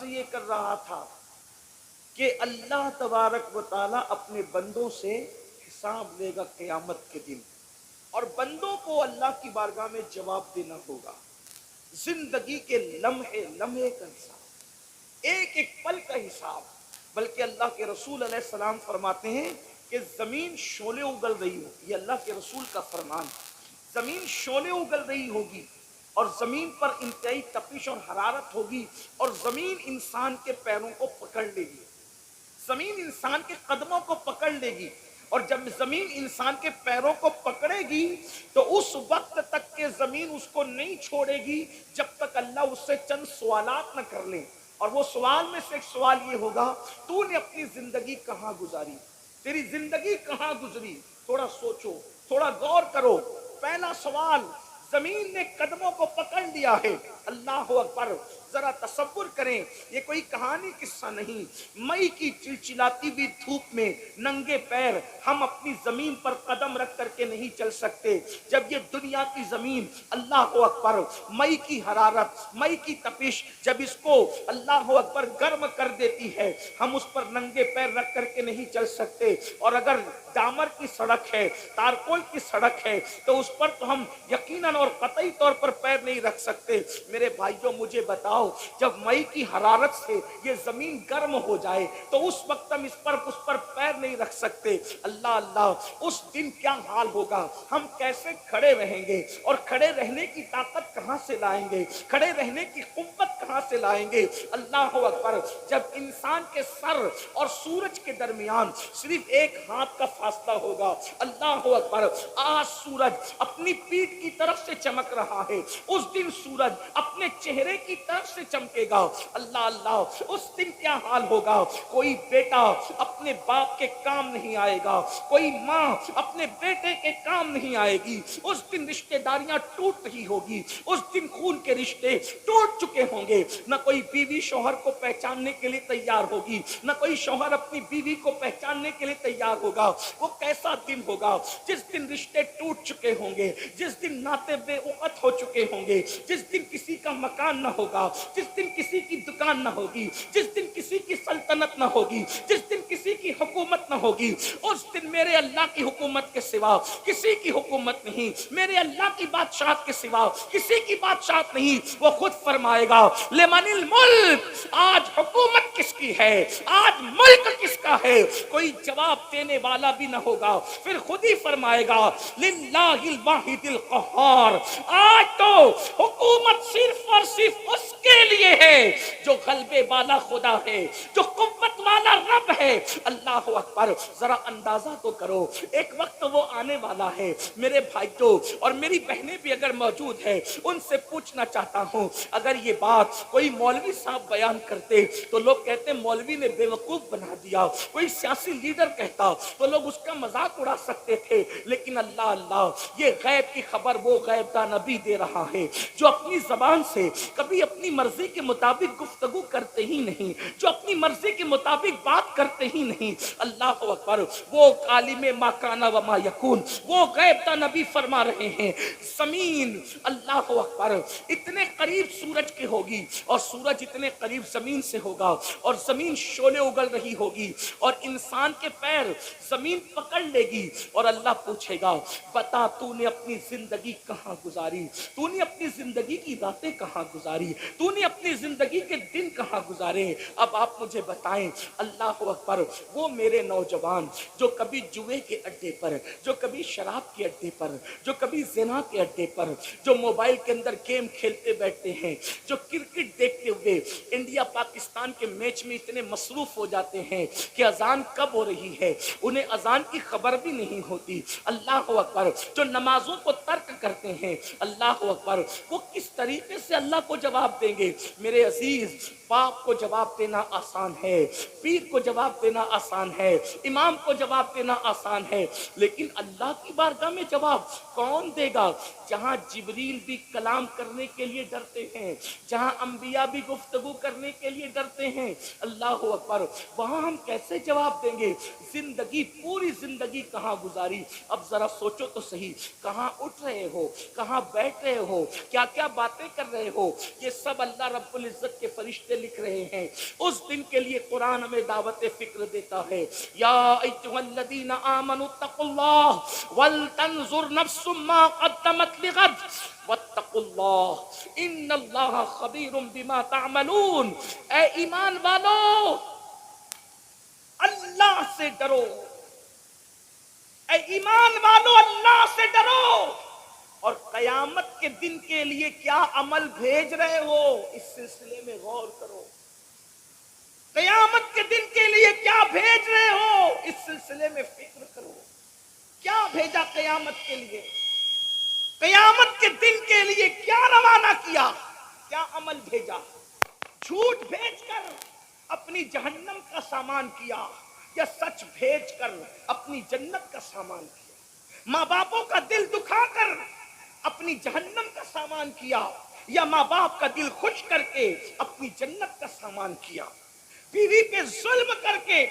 عرض یہ کر رہا تھا کہ اللہ تبارک و تعالی اپنے بندوں سے حساب لے گا قیامت کے دن، اور بندوں کو اللہ کی بارگاہ میں جواب دینا ہوگا۔ زندگی کے لمحے لمحے کا حساب، ایک ایک پل کا حساب۔ بلکہ اللہ کے رسول علیہ السلام فرماتے ہیں کہ زمین شعلے اگل رہی ہوگی، یہ اللہ کے رسول کا فرمان، زمین شعلے اگل رہی ہوگی اور زمین پر انتہائی تپش اور حرارت ہوگی، اور زمین انسان کے پیروں کو پکڑ لے گی، زمین انسان کے قدموں کو پکڑ لے گی، اور جب زمین انسان کے پیروں کو پکڑے گی تو اس وقت تک کہ زمین اس کو نہیں چھوڑے گی جب تک اللہ اس سے چند سوالات نہ کر لیں۔ اور وہ سوال میں سے ایک سوال یہ ہوگا، تو نے اپنی زندگی کہاں گزاری، تیری زندگی کہاں گزری، تھوڑا سوچو، تھوڑا غور کرو۔ پہلا سوال، زمین نے قدموں کو پکڑ لیا ہے، اللہ اکبر، ذرا تصور کریں، یہ کوئی کہانی قصہ نہیں، مئی کی چلچلاتی ہوئی دھوپ میں ننگے پیر ہم اپنی زمین پر قدم رکھ کر کے نہیں چل سکتے۔ جب یہ دنیا کی زمین اللہ اکبر مئی کی حرارت، مئی کی تپش جب اس کو اللہ اکبر گرم کر دیتی ہے، ہم اس پر ننگے پیر رکھ کر کے نہیں چل سکتے۔ اور اگر ڈامر کی سڑک ہے، تارکول کی سڑک ہے، تو اس پر تو ہم یقیناً اور قطعی طور پر پیر نہیں رکھ سکتے۔ میرے بھائیوں مجھے بتاؤ، جب مئی کی حرارت سے یہ زمین گرم ہو جائے تو اس وقت ہم اس پر پیر نہیں رکھ سکتے۔ اللہ اللہ، اس دن کیا حال ہوگا، ہم کیسے کھڑے رہیں گے، اور کھڑے رہنے کی طاقت کہاں سے لائیں گے، کھڑے رہنے کی قوت کہاں سے لائیں گے۔ اللہ اکبر، جب انسان کے سر اور سورج کے درمیان صرف ایک ہاتھ کا فاصلہ ہوگا، اللہ اکبر، آج سورج اپنی پیٹھ کی طرف سے چمک رہا ہے، اس دن سورج اپنے چہرے کی طرف سے چمکے گا۔ اللہ اللہ، اس دن کیا حال ہوگا، کوئی بیٹا اپنے باپ کے کام نہیں آئے گا، کوئی ماں اپنے بیٹے کے کام نہیں آئے گی، اس دن رشتہ داریاں ٹوٹ رہی ہوگی، اس دن خون کے رشتے ٹوٹ چکے ہوں گے، نہ کوئی بیوی شوہر کو پہچاننے کے لیے تیار ہوگی، نہ کوئی شوہر اپنی بیوی کو پہچاننے کے لیے تیار ہوگا۔ وہ کیسا دن ہوگا جس دن رشتے ٹوٹ چکے ہوں گے، جس دن ناطے بے وقت ہو چکے ہوں گے، جس دن کسی کا مکان نہ ہوگا، جس دن کسی کی دکان نہ ہوگی، جس دن کسی کی سلطنت نہ ہوگی، جس دن کسی کی حکومت نہ ہوگی۔ اس دن میرے اللہ کی حکومت کے سوا کسی کی حکومت نہیں، میرے اللہ کی بادشاہت کے سوا کسی کی بادشاہت نہیں۔ وہ خود فرمائے گا، لمن الملک، آج حکومت کس کی ہے، آج ملک کس کا ہے، کوئی جواب دینے والا بھی نہ ہوگا۔ پھر خود ہی فرمائے گا، للہ الواحد القہار، آج تو حکومت صرف اور صرف اس کے لیے ہے جو غلبے والا خدا ہے، جو قوت والا رب ہے۔ اللہ اکبر، ذرا اندازہ تو کرو، ایک وقت وہ آنے والا ہے۔ میرے بھائیوں اور میری بہنیں بھی اگر موجود ہیں، ان سے پوچھنا چاہتا ہوں، اگر یہ بات کوئی مولوی صاحب بیان کرتے تو لوگ کہتے مولوی نے بے وقوف بنا دیا، کوئی سیاسی لیڈر کہتا تو لوگ اس کا مذاق اڑا سکتے تھے، لیکن اللہ اللہ، یہ غیب کی خبر وہ غیب کا نبی دے رہا ہے جو اپنی زبان سے کبھی اپنی مرضی کے مطابق گفتگو کرتے ہی نہیں، جو اپنی مرضی کے مطابق بات کرتے ہی نہیں۔ اللہ اکبر، وہ عالم ما کان و ما یکون، وہ غیب کا نبی فرما رہے ہیں، زمین اللہ اکبر اتنے قریب سورج کے ہوگی، اور سورج اتنے قریب زمین سے ہوگا، اور زمین شعلے اگل رہی ہوگی، اور انسان کے پیر زمین پکڑ لے گی، اور اللہ پوچھے گا، بتا تو نے اپنی زندگی کہاں گزاری، تو نے اپنی زندگی کی راتیں کہاں گزاری، تو نے اپنی زندگی کے دن کہاں گزارے۔ اب آپ مجھے بتائیں، اللہ اکبر، وہ میرے نوجوان جو کبھی جوئے کے اڈے پر، جو کبھی شراب کے اڈے پر، جو کبھی زنا کے اڈے پر، جو موبائل کے اندر گیم کھیلتے بیٹھتے ہیں، جو کرکٹ دیکھتے ہوئے انڈیا پاکستان کے میچ میں اتنے مصروف ہو جاتے ہیں کہ اذان کب ہو رہی ہے انہیں اذان کی خبر بھی نہیں ہوتی۔ اللہ اکبر، جو نمازوں کو ترک کرتے ہیں، اللہ اکبر، وہ کس طریقے سے اللہ کو جواب دیں گے؟ میرے عزیز، باپ کو جواب دینا آسان ہے، پیر کو جواب دینا آسان ہے، امام کو جواب دینا آسان ہے، لیکن اللہ کی بارگاہ میں جواب کون دے گا؟ جہاں جبریل بھی کلام کرنے کے لیے ڈرتے ہیں، جہاں انبیاء بھی گفتگو کرنے کے لیے ڈرتے ہیں، اللہ اکبر، وہاں ہم کیسے جواب دیں گے؟ زندگی، پوری زندگی کہاں گزاری؟ اب ذرا سوچو تو صحیح، کہاں اٹھ رہے ہو، کہاں بیٹھ رہے ہو، کیا کیا باتیں کر رہے ہو؟ یہ سب اللہ رب العزت کے فرشتے لکھ رہے ہیں، اس دن کے لیے قرآن ہمیں دعوت فکر دیتا ہے۔ یا ایھا الذین آمنوا اتقوا اللہ ولتنظر نفس ما قدمت لغد واتقوا اللہ ان اللہ خبیر بما تعملون۔ اے ایمان والو، اللہ سے ڈرو، اے ایمان والو اللہ سے ڈرو، اور قیامت کے دن کے لیے کیا عمل بھیج رہے ہو اس سلسلے میں غور کرو۔ قیامت کے دن کے لیے کیا بھیج رہے ہو اس سلسلے میں فکر کرو۔ کیا بھیجا قیامت کے لیے؟ قیامت کے دن کے لیے کیا روانہ کیا؟ کیا عمل بھیجا؟ جھوٹ بھیج کر اپنی جہنم کا سامان کیا، یا سچ بھیج کر اپنی جنت کا سامان کیا؟ ماں باپوں کا دل دکھا کر اپنی جہنم کا سامان کیا، یا ماں باپ کا دل خوش کر کے اپنی جنت کا سامان کیا؟ بیوی پہ ظلم کر کے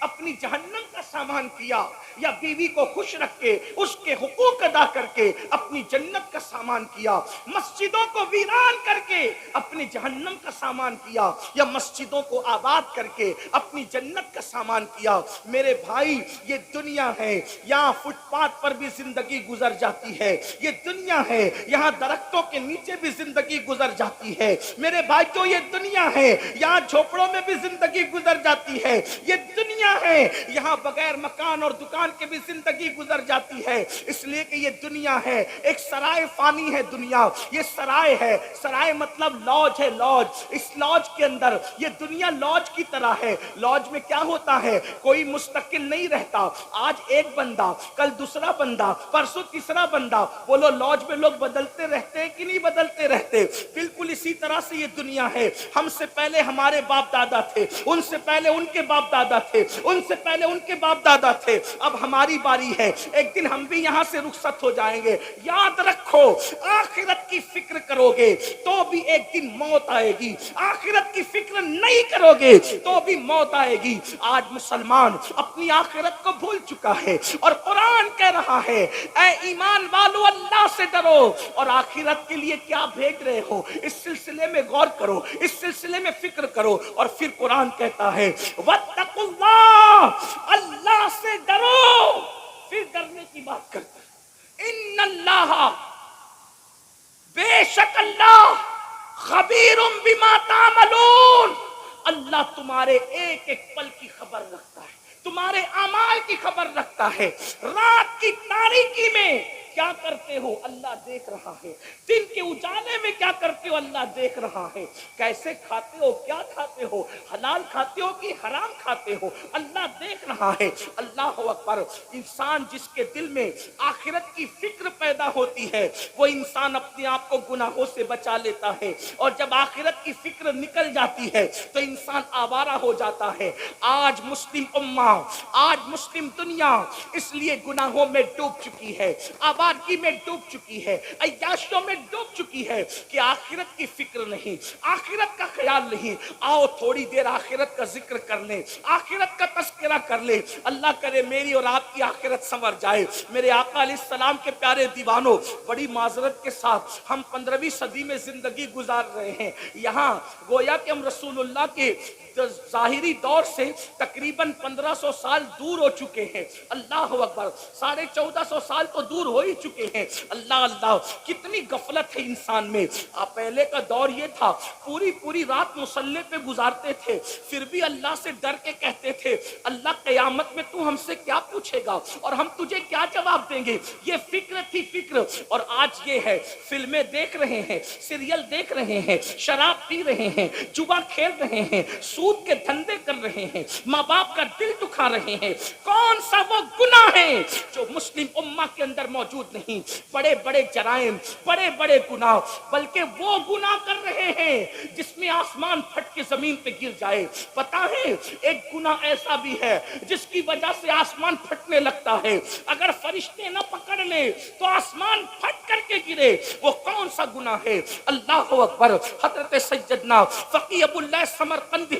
اپنی جہنم کا سامان کیا، یا بیوی کو خوش رکھ کے اس کے حقوق ادا کر کے اپنی جنت کا سامان کیا؟ مسجدوں کو ویران کر کے اپنی جہنم کا سامان کیا، یا مسجدوں کو آباد کر کے اپنی جنت کا سامان کیا؟ میرے بھائی، یہ دنیا ہے، یہاں فٹ پاتھ پر بھی زندگی گزر جاتی ہے، یہ دنیا ہے، یہاں درختوں کے نیچے بھی زندگی گزر جاتی ہے، میرے بھائیو یہ دنیا ہے، یہاں جھوپڑوں میں بھی زندگی گزر جاتی ہے، یہ دنیا ہے، یہاں بغیر مکان اور دکان کے بھی زندگی گزر جاتی ہے، اس لیے کہ یہ دنیا ہے، ایک سرائے فانی ہے دنیا، یہ سرائے ہے، سرائے مطلب لاج ہے، لاج، اس لاج کے اندر یہ دنیا لاج کی طرح ہے۔ لاج میں کیا ہوتا ہے؟ کوئی مستقل نہیں رہتا، آج ایک بندہ، کل دوسرا بندہ، پرسوں تیسرا بندہ۔ بولو لاج میں لوگ بدلتے رہتے ہیں کہ نہیں بدلتے رہتے؟ بالکل اسی طرح سے یہ دنیا ہے، ہم سے پہلے ہمارے باپ دادا تھے، ان سے پہلے ان کے باپ دادا تھے، ان سے پہلے ان کے باپ دادا تھے، اب ہماری باری ہے، ایک دن ہم بھی یہاں سے رخصت ہو جائیں گے۔ یاد رکھو، آخرت کی فکر کرو گے تو بھی ایک دن موت آئے گی، آخرت کی فکر نہیں کرو گے تو بھی موت آئے گی۔ آج مسلمان اپنی آخرت کو بھول چکا ہے، اور قرآن کہہ رہا ہے اے ایمان والو اللہ سے ڈرو، اور آخرت کے لیے کیا بھیج رہے ہو اس سلسلے میں غور کرو، اس سلسلے میں فکر کرو۔ اور پھر قرآن کہتا ہے واتقوا اللہ، اللہ سے ڈرو۔ پھر ڈرنے کی بات کرتا ہے، ان اللہ، بے شک اللہ، خبیر بما تعملون، اللہ تمہارے ایک ایک پل کی خبر رکھتا ہے، تمہارے اعمال کی خبر رکھتا ہے۔ رات کی تاریکی میں کیا کرتے ہو اللہ دیکھ رہا ہے، دن کے اجالے میں کیا کرتے ہو اللہ دیکھ رہا ہے، کیسے کھاتے ہو، کیا کھاتے ہو، حلال کھاتے ہو کہ حرام کھاتے ہو، اللہ دیکھ رہا ہے۔ اللہ اکبر۔ انسان جس کے دل میں آخرت کی فکر پیدا ہوتی ہے وہ انسان اپنے آپ کو گناہوں سے بچا لیتا ہے، اور جب آخرت کی فکر نکل جاتی ہے تو انسان آوارہ ہو جاتا ہے۔ آج مسلم امہ، آج مسلم دنیا اس لیے گناہوں میں ڈوب چکی ہے، آبادی میں ڈوب چکی ہے، عیاشیوں میں ڈوب چکی ہے کہ آخرت کی فکر نہیں، آخرت کا خیال نہیں۔ آؤ تھوڑی دیر آخرت کا ذکر کر لیں، آخرت کا تذکرہ کر لیں، اللہ کرے میری اور آپ کی آخرت سنور جائے۔ میرے آقا علیہ السلام کے پیارے دیوانوں، بڑی معذرت کے ساتھ ہم 15ویں صدی میں زندگی گزار رہے ہیں، یہاں گویا کہ ہم رسول اللہ کے ظاہری دور سے تقریباً 1500 سال دور ہو چکے ہیں۔ اللہ اکبر، 1450 سال تو دور ہو ہی چکے ہیں۔ اللہ اللہ، کتنی غفلت ہے انسان میں۔ پہلے کا دور یہ تھا، پوری رات مصلی پہ گزارتے تھے، پھر بھی اللہ سے ڈر کے کہتے تھے اللہ قیامت میں تو ہم سے کیا پوچھے گا اور ہم تجھے کیا جواب دیں گے۔ یہ فکر تھی فکر۔ اور آج یہ ہے، فلمیں دیکھ رہے ہیں، سیریل دیکھ رہے ہیں، شراب پی رہے ہیں، جوا کھیل رہے ہیں، سود کے دھندے کر رہے ہیں، ماں باپ کا دل دکھا رہے ہیں۔ کون سا وہ گناہ ہے جو مسلم امہ کے اندر موجود نہیں؟ بڑے بڑے جرائم، بڑے بڑے گناہ، بلکہ وہ گناہ کر رہے ہیں جس میں آسمان پھٹ کے زمین پہ گر جائے۔ پتہ ہے ایک گناہ ایسا بھی ہے جس کی وجہ سے آسمان پھٹنے لگتا ہے، اگر فرشتے نہ پکڑ لے تو آسمان پھٹ کر کے گرے۔ وہ کون سا گناہ ہے؟ اللہ اکبر۔ حضرت سیدنا فقی ابو اللہ سمرقندی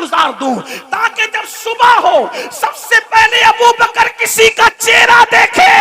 گزار دوں تاکہ جب صبح ہو سب سے پہلے ابو بکر کسی کا چہرہ دیکھے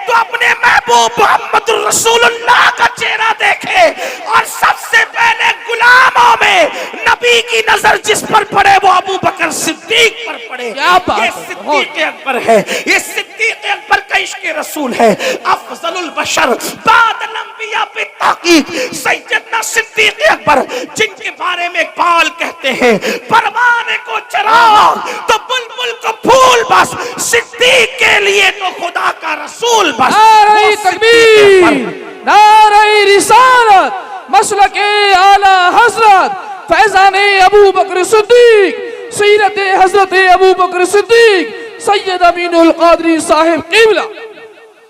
تو اپنے محبوب محمد رسول اللہ کا چہرہ دیکھے، اور سب سے پہلے غلاموں میں نبی کی نظر جس پر پڑے وہ ابو بکر صدیق پر پڑے۔ کیا بات یہ ہے، صدیق اکبر ہے، یہ صدیق اکبر کا عشق رسول ہے۔ افضل البشر بعد الانبیاء بالتحقیق سیدنا صدیق اکبر، جن کے بارے میں اقبال کہتے ہیں پروانے کو چراغ تو بلبل کو پھول بس، صدیق کے لیے تو خدا کا رسول بس۔ نعرہ وہ صدیق تکبیر، اکبر، نعرہ رسالت، مسلک اعلی حضرت فیضان ابو بکر صدیق، سیرت حضرت ابو بکر صدیق سید امین القادری صاحب قبلہ۔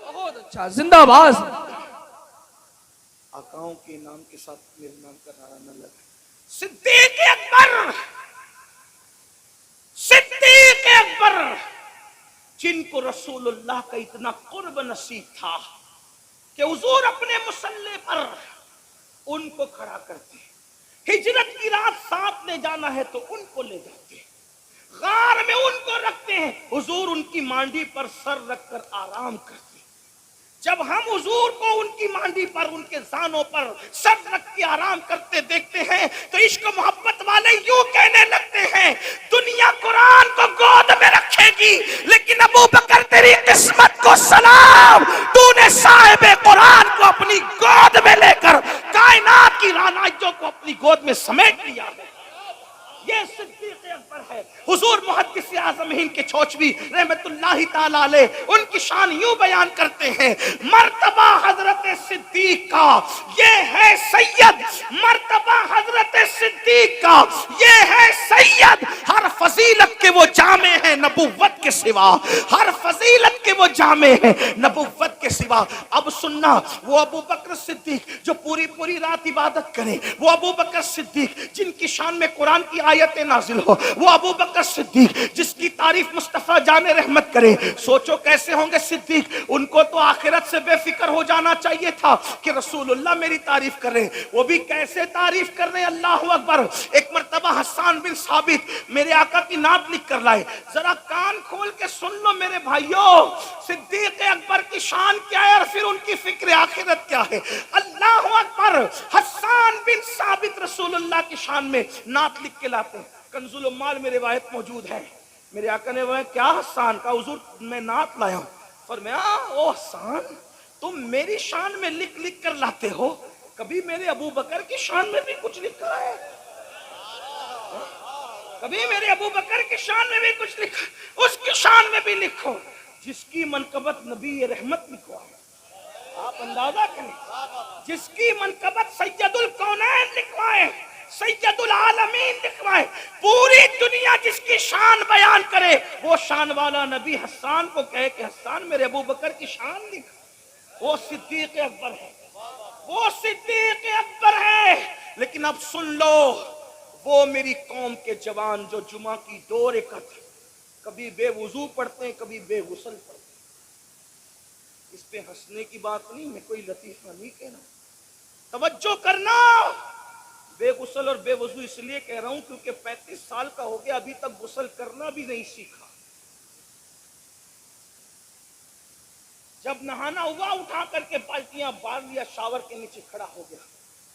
بہت اچھا، زندہ باز۔ آقاؤں کے نام کے ساتھ میرے نام کا نعرہ نہ لگا۔ صدیق اکبر، صدیق اکبر، جن کو رسول اللہ کا اتنا قرب نصیب تھا کہ حضور اپنے مصلی پر ان کو کھڑا کرتے، ہجرت کی رات ساتھ لے جانا ہے تو ان کو لے جاتے، غار میں ان کو رکھتے ہیں، حضور ان کی مانڈی پر سر رکھ کر آرام کرتے۔ جب ہم حضور کو ان کی مانڈی پر، ان کے زانوں پر سر رکھ کے آرام کرتے دیکھتے ہیں تو عشق و محبت والے یوں کہنے لگتے ہیں دنیا قرآن کو گود میں رکھے گی لیکن ابو بکر تیری قسمت کو سلام، تو نے صاحب قرآن کو اپنی گود میں لے کر کائنات کی رعنائیوں کو اپنی گود میں سمیٹ لیا ہے۔ یہ صدیق اکبر ہے۔ حضور محدث اعظم ہند کے چھوچوی رحمت اللہ تعالی علیہ ان کی شان یوں بیان کرتے ہیں، مرتبہ حضرت صدیق کا یہ ہے سید، مرتبہ حضرت صدیق کا یہ ہے سید، ہر فضیلت کے وہ جامع ہیں نبوت کے سوا، ہر فضیلت کے وہ جامع ہیں نبوت کے سوا۔ اب سننا، وہ ابو بکر صدیق جو پوری رات عبادت کرے، وہ ابو بکر صدیق جن کی شان میں قرآن کی آیتیں نازل ہو، وہ ابو بکر صدیق جس کی تعریف مصطفیٰ جان رحمت کرے، سوچو کیسے ہوں گے صدیق۔ ان کو تو آخرت سے بے فکر ہو جانا چاہیے تھا کہ رسول اللہ میری تعریف کر رہے، وہ بھی کیسے تعریف کر رہے، اللہ اکبر۔ ایک مرتبہ حسان بن ثابت میرے آقا کی نعت لکھ کر لائے، ذرا کان کھول کے سن لو میرے بھائیوں، صدیق اکبر کی شان کیا ہے اور پھر ان کی فکر آخرت کیا ہے۔ اللہ اکبر، حسان بن ثابت رسول اللہ کی شان میں نعت لکھ کے لاتے ہیں، کنز العمال میں روایت موجود ہے۔ میرے آقا نے وہ کیا حسان کا، حضور میں نعت لایا ہوں، فرمایا او حسان تم میری شان میں لکھ لکھ کر لاتے ہو، کبھی میرے ابو بکر کی شان میں بھی کچھ لکھا ہے، کبھی میرے ابو بکر کی شان میں بھی کچھ لکھا، اس کی شان میں بھی لکھو جس کی منقبت نبی رحمت لکھوائے۔ آپ اندازہ کریں، جس کی منقبت سید الکونین لکھوائے، سید العالمین لکھوائے، پوری دنیا جس کی شان بیان کرے، وہ شان والا نبی حسان کو کہے کہ حسان میرے ابو بکر کی شان لکھ، وہ صدیق اکبر ہے، وہ صدیق اکبر ہے۔ لیکن اب سن لو، وہ میری قوم کے جوان جو جمعہ کی 2 رکعت کبھی بے وضو پڑھتے ہیں کبھی بے غسل پڑھتے ہیں، اس پہ ہنسنے کی بات نہیں، میں کوئی لطیفہ نہیں کہہ رہا، توجہ کرنا، بے غسل اور بے وضو اس لیے کہہ رہا ہوں کیونکہ 35 سال کا ہو گیا ابھی تک غسل کرنا بھی نہیں سیکھا، جب نہانا ہوا اٹھا کر کے بالٹیاں بار لیا، شاور کے نیچے کھڑا ہو گیا،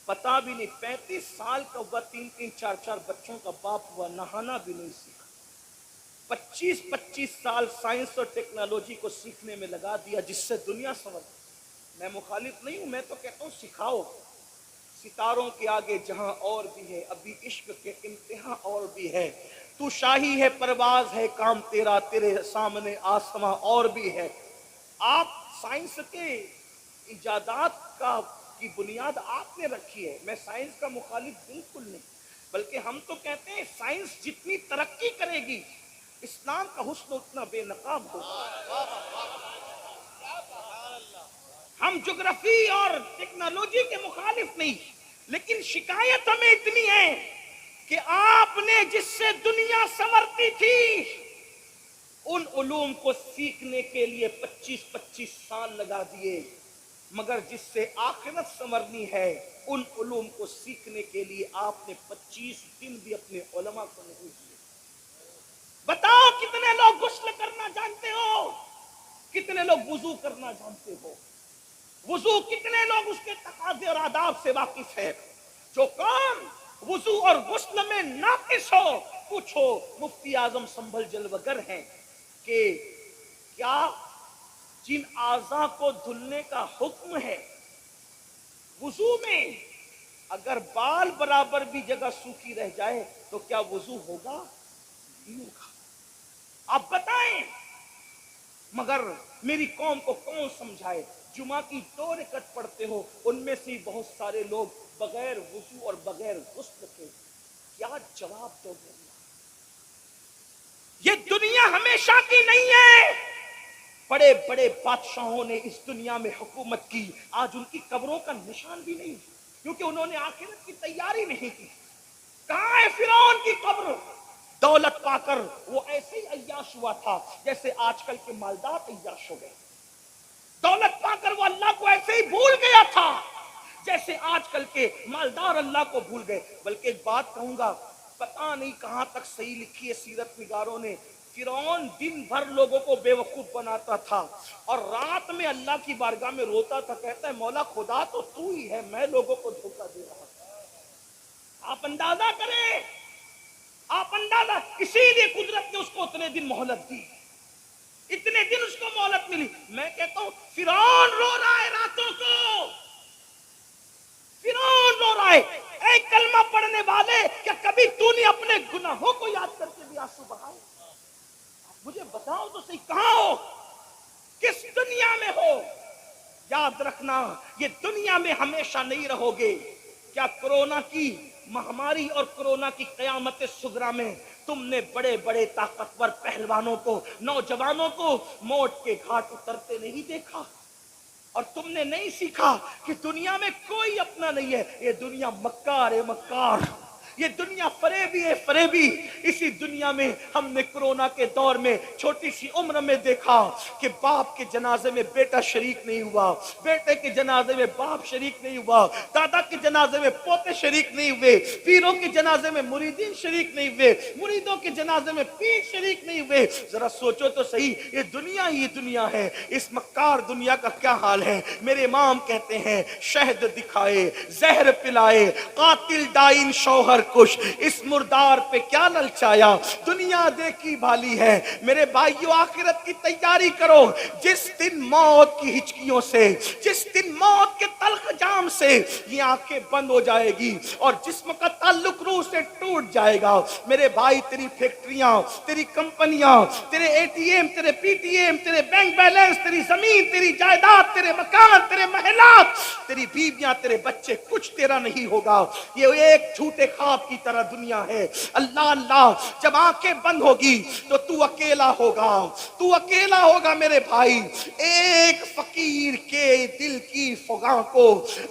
پتا بھی نہیں 35 سال کا ہوا، 3 4 بچوں کا باپ ہوا، نہانا بھی نہیں سیکھا، 25 سال سائنس اور ٹیکنالوجی کو سیکھنے میں لگا دیا جس سے دنیا سمجھ۔ میں مخالف نہیں ہوں، میں تو کہتا ہوں سکھاؤ، ستاروں کے آگے جہاں اور بھی ہے، ابھی عشق کے امتحان اور بھی ہے، تو شاہی ہے پرواز ہے کام تیرا، تیرے سامنے آسماں اور بھی ہے۔ آپ سائنس کے ایجادات کی بنیاد آپ نے رکھی ہے، میں سائنس کا مخالف بالکل نہیں، بلکہ ہم تو کہتے ہیں سائنس جتنی ترقی کرے گی اسلام کا حسن اتنا بے نقاب ہوگا۔ ہم جغرافی اور ٹیکنالوجی کے مخالف نہیں، لیکن شکایت ہمیں اتنی ہے کہ آپ نے جس سے دنیا سنورتی تھی ان علوم کو سیکھنے کے لیے 25 سال لگا دیے، مگر جس سے آخرت سنورنی ہے ان علوم کو سیکھنے کے لیے آپ نے 25 دن بھی اپنے علماء کو نہیں دیے۔ بتاؤ کتنے لوگ غسل کرنا جانتے ہو؟ کتنے لوگ وضو کرنا جانتے ہو؟ وضو کتنے لوگ اس کے تقاضے اور آداب سے واقف ہے؟ جو کام وضو اور غسل میں ناقص ہو، پوچھو مفتی اعظم سنبھل جلوگر ہیں کہ کیا جن اعضاء کو دھلنے کا حکم ہے وضو میں اگر بال برابر بھی جگہ سوکھی رہ جائے تو کیا وضو ہوگا؟ نہیں ہوگا۔ آپ بتائیں، مگر میری قوم کو کون سمجھائے؟ جمعہ کی 2 رکعت پڑھتے ہو، ان میں سے بہت سارے لوگ بغیر وضو اور بغیر غسل کے، کیا جواب دو گے؟ یہ دنیا ہمیشہ کی نہیں ہے۔ بڑے بڑے بادشاہوں نے اس دنیا میں حکومت کی، آج ان کی قبروں کا نشان بھی نہیں، کیونکہ انہوں نے آخرت کی تیاری نہیں کی۔ کہاں ہے فرعون کی قبر؟ دولت پا کر وہ ایسے ہی عیاش ہوا تھا جیسے آج کل کے مالدار عیاش ہو گئے۔ دولت پا کر وہ اللہ کو ایسے ہی بھول گیا تھا جیسے آج کل کے مالدار اللہ کو بھول گئے۔ بلکہ ایک بات کہوں گا، پتہ نہیں کہاں تک صحیح لکھی ہے سیرت نگاروں نے، فرعون دن بھر لوگوں کو بے وقوف بناتا تھا اور رات میں اللہ کی بارگاہ میں روتا تھا، کہتا ہے مولا خدا تو ہی ہے، میں لوگوں کو دھوکہ دے رہا تھا۔ آپ اندازہ کریں، آپ اندازہ، اسی لیے قدرت نے اس کو اتنے دن مہلت دی، اتنے دن اس کو مہلت ملی۔ میں کہتا ہوں فرعون رو رہا ہے راتوں کو، فرعون رو رہا ہے۔ اے کلمہ پڑھنے والے، کیا کبھی تو نے اپنے گناہوں کو یاد کر کے بھی آنسو بہائے؟ مجھے بتاؤ تو صحیح، کہاں ہو، کس دنیا میں ہو؟ یاد رکھنا یہ دنیا میں ہمیشہ نہیں رہو گے۔ کیا کرونا کی مہاماری اور کرونا کی قیامت صغریٰ میں تم نے بڑے بڑے طاقتور پہلوانوں کو، نوجوانوں کو موت کے گھاٹ اترتے نہیں دیکھا؟ اور تم نے نہیں سیکھا کہ دنیا میں کوئی اپنا نہیں ہے، یہ دنیا مکار ہے، مکار، یہ دنیا فریبی ہے، فریبی۔ اسی دنیا میں ہم نے کرونا کے دور میں چھوٹی سی عمر میں دیکھا کہ باپ کے جنازے میں بیٹا شریک نہیں ہوا، بیٹے کے جنازے میں باپ شریک نہیں ہوا، دادا کے جنازے میں پوتے شریک نہیں ہوئے، پیروں کے جنازے میں مریدین شریک نہیں ہوئے، مریدوں کے جنازے میں پیر شریک نہیں ہوئے۔ ذرا سوچو تو صحیح، یہ دنیا ہی دنیا ہے، اس مکار دنیا کا کیا حال ہے؟ میرے امام کہتے ہیں شہد دکھائے، زہر پلائے، قاتل ڈائن شوہر کش، اس مردار پہ کیا للچایا، دنیا دیکھی بھالی ہے۔ میرے بھائیو آخرت کی تیاری کرو، جس دن موت کی ہچکیوں سے، جس دن موت کے تلخ جام سے یہ آنکھیں بند ہو جائے گی اور جسم کا تعلق روح سے ٹوٹ جائے گا، میرے بھائی تیری فیکٹریاں، تیری کمپنیاں، تیرے اے ٹی ایم، تیرے پی ٹی ایم، تیرے بینک بیلنس، تیری زمین، تیری جائیداد، تیرے مکان، تیرے محلات، تیری بیویاں، تیرے بچے، کچھ تیرا نہیں ہوگا۔ یہ ایک جھوٹے خواب کی طرح دنیا ہے۔ اللہ اللہ، جب آنکھیں بند ہوگی تو اکیلا ہوگا، تو اکیلا ہوگا میرے بھائی۔ ایک فقیر کے دل کی فغاں کو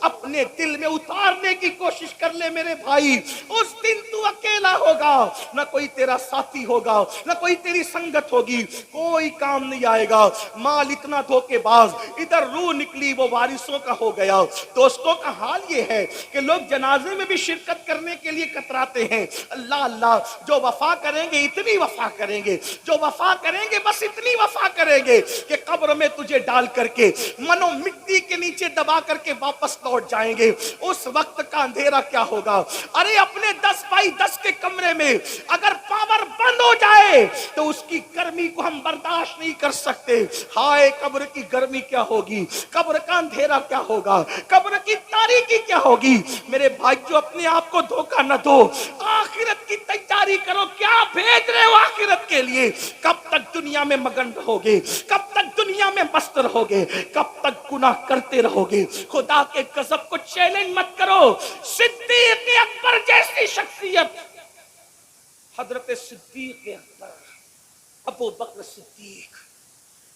اپنے دل میں اتارنے کی کوشش کر لے میرے بھائی، اس دن تو اکیلا ہوگا، نہ کوئی تیرا ساتھی ہوگا، نہ کوئی تیری سنگت ہوگی، کوئی کام نہیں آئے گا۔ مال اتنا دھوکے باز، ادھر روح نکلی وہ وارثوں کا ہو گیا۔ دوستوں کا حال یہ ہے کہ لوگ جنازے میں بھی شرکت کرنے کے لیے کتراتے ہیں۔ اللہ اللہ، جو وفا کریں گے اتنی وفا کریں گے، جو وفا کریں گے بس اتنی وفا کریں گے کہ قبر میں تجھے ڈال کر کے منو مٹی کے نیچے دبا کر کے واپس لوٹ جائیں گے۔ اس وقت کا اندھیرا کیا ہوگا؟ ارے اپنے 10x10 کے کمرے میں اگر پاور بند ہو جائے تو اس کی گرمی کو ہم برداشت نہیں کر سکتے۔ ہائے قبر کی گرمی کیا ہوگی، قبر کا اندھیرا کیا ہوگا، قبر کی تاریکی کیا ہوگی؟ میرے بھائی جو اپنے آپ کو دھوکہ نہ دو، آخرت کی تیاری کرو۔ کیا بھیج رہے ہو آخرت کے لیے؟ کب تک دنیا میں مگن رہو گے؟ کب تک دنیا میں مست رہو گے؟ کب تک گناہ کرتے رہو گے؟ خدا کے غضب کو چیلنج مت کرو۔ صدیق اکبر جیسی شخصیت، حضرت صدیق اکبر، ابو بکر صدیق،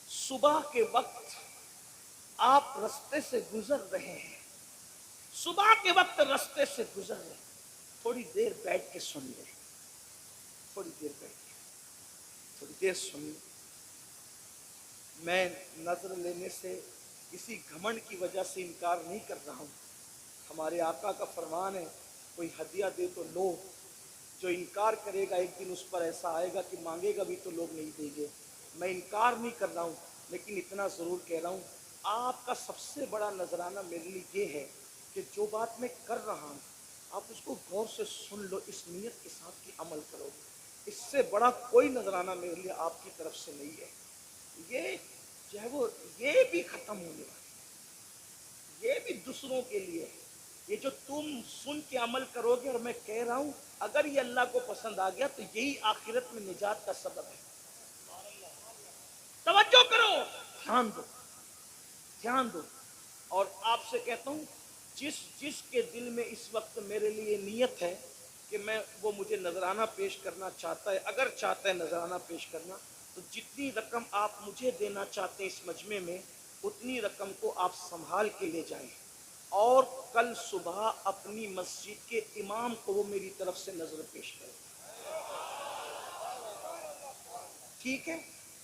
صبح کے وقت آپ رستے سے گزر رہے ہیں، صبح کے وقت رستے سے گزر رہے ہیں، تھوڑی دیر بیٹھ کے سن لیں، تھوڑی دیر بیٹھ کے، تھوڑی دیر سن لیں۔ میں نظر لینے سے کسی گھمنڈ کی وجہ سے انکار نہیں کر رہا ہوں۔ ہمارے آقا کا فرمان ہے کوئی ہدیہ دے تو لو، جو انکار کرے گا ایک دن اس پر ایسا آئے گا کہ مانگے گا بھی تو لوگ نہیں دیں گے. میں انکار نہیں کر رہا ہوں لیکن اتنا ضرور کہہ رہا ہوں آپ کا سب سے بڑا نذرانہ میرے لیے یہ ہے کہ جو بات میں کر رہا ہوں آپ اس کو غور سے سن لو, اس نیت کے ساتھ کہ عمل کرو. اس سے بڑا کوئی نذرانہ میرے لیے آپ کی طرف سے نہیں ہے. یہ جو ہے وہ یہ بھی ختم ہونے والا, یہ بھی دوسروں کے لیے ہے. یہ جو تم سن کے عمل کرو گے, اور میں کہہ رہا ہوں اگر یہ اللہ کو پسند آ گیا تو یہی آخرت میں نجات کا سبب ہے. توجہ کرو, دھیان دو, دھیان دو. اور آپ سے کہتا ہوں جس کے دل میں اس وقت میرے لیے نیت ہے کہ میں وہ مجھے نذرانہ پیش کرنا چاہتا ہے, اگر چاہتا ہے نذرانہ پیش کرنا, تو جتنی رقم آپ مجھے دینا چاہتے ہیں اس مجمع میں اتنی رقم کو آپ سنبھال کے لے جائیں, اور کل صبح اپنی مسجد کے امام کو وہ میری طرف سے نظر پیش کریں. ٹھیک ہے؟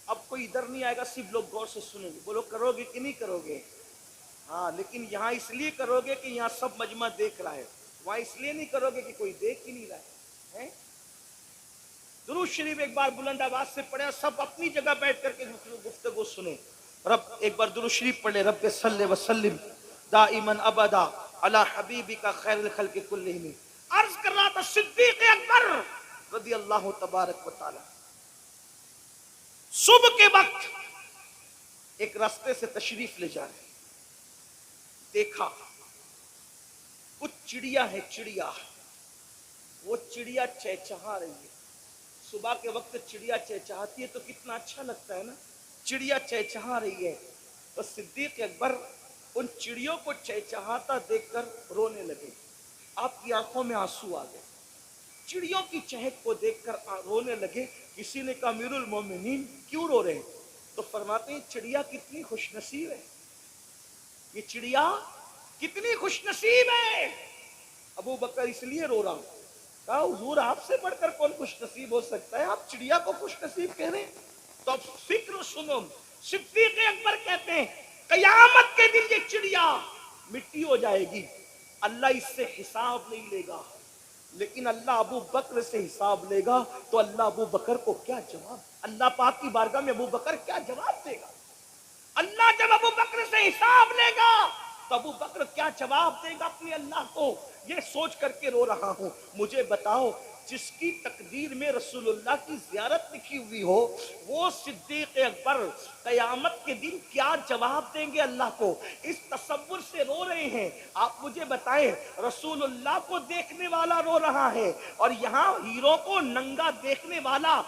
اب کوئی ادھر نہیں آئے گا, صرف لوگ غور سے سنیں گے. بولو کرو گے کہ نہیں کرو گے؟ ہاں, لیکن یہاں اس لیے کرو گے کہ یہاں سب مجمع دیکھ رہا ہے, وہاں اس لیے نہیں کرو گے کہ کوئی دیکھ ہی نہیں رہا ہے. درود شریف ایک بار بلند آواز سے پڑھے, سب اپنی جگہ بیٹھ کر کے گفتگو سنیں. رب ایک بار درود شریف پڑھے, رب صلی وسلم دائما ابدا علی حبیبک خیر الخلق کلہم. عرض کر رہا تھا صدیق اکبر رضی اللہ تبارک و تعالی صبح کے وقت ایک راستے سے تشریف لے جا رہے, دیکھا کچھ چڑیا ہے, چڑیا, وہ چڑیا چہچہا رہی ہے. صبح کے وقت چڑیا چہچہاتی ہے تو کتنا اچھا لگتا ہے نا, چڑیا چہچہا رہی ہے. تو صدیق اکبر ان چڑیوں کو چہچہاتا دیکھ کر رونے لگے. آپ کی آنکھوں میں آنسو آ گئے, چڑیوں کی چہک کو دیکھ کر رونے لگے. کسی نے کہا امیر المومنین کیوں رو رہے ہیں؟ تو فرماتے ہیں چڑیا کتنی خوش نصیب ہے, یہ چڑیا کتنی خوش نصیب ہے. ابو بکر اس لیے رو رہا ہوں. کہا حضور آپ سے بڑھ کر کون خوش نصیب ہو سکتا ہے, آپ چڑیا کو خوش نصیب کہہ رہے ہیں. تو اب فکر سنو, صدیق اکبر کہتے ہیں قیامت کے دن یہ چڑیا مٹی ہو جائے گی, اللہ اس سے حساب نہیں لے گا, لیکن اللہ ابو بکر سے حساب لے گا. تو اللہ ابو بکر کو کیا جواب, اللہ پاک کی بارگاہ میں ابو بکر کیا جواب دے گا؟ اللہ جب ابو بکر سے حساب لے گا تو ابو بکر کیا جواب دے گا اپنے اللہ کو؟ یہ سوچ کر کے رو رہا ہوں. مجھے بتاؤ, جس کی تقدیر میں رسول اللہ کی زیارت لکھی ہوئی ہو, وہ صدیق اکبر قیامت کے دن کیا جواب دیں گے اللہ کو؟ اس تصور سے رو رہے ہیں. آپ مجھے بتائیں, رسول اللہ کو دیکھنے والا رو رہا ہے, اور یہاں ہیرو کو ننگا دیکھنے والا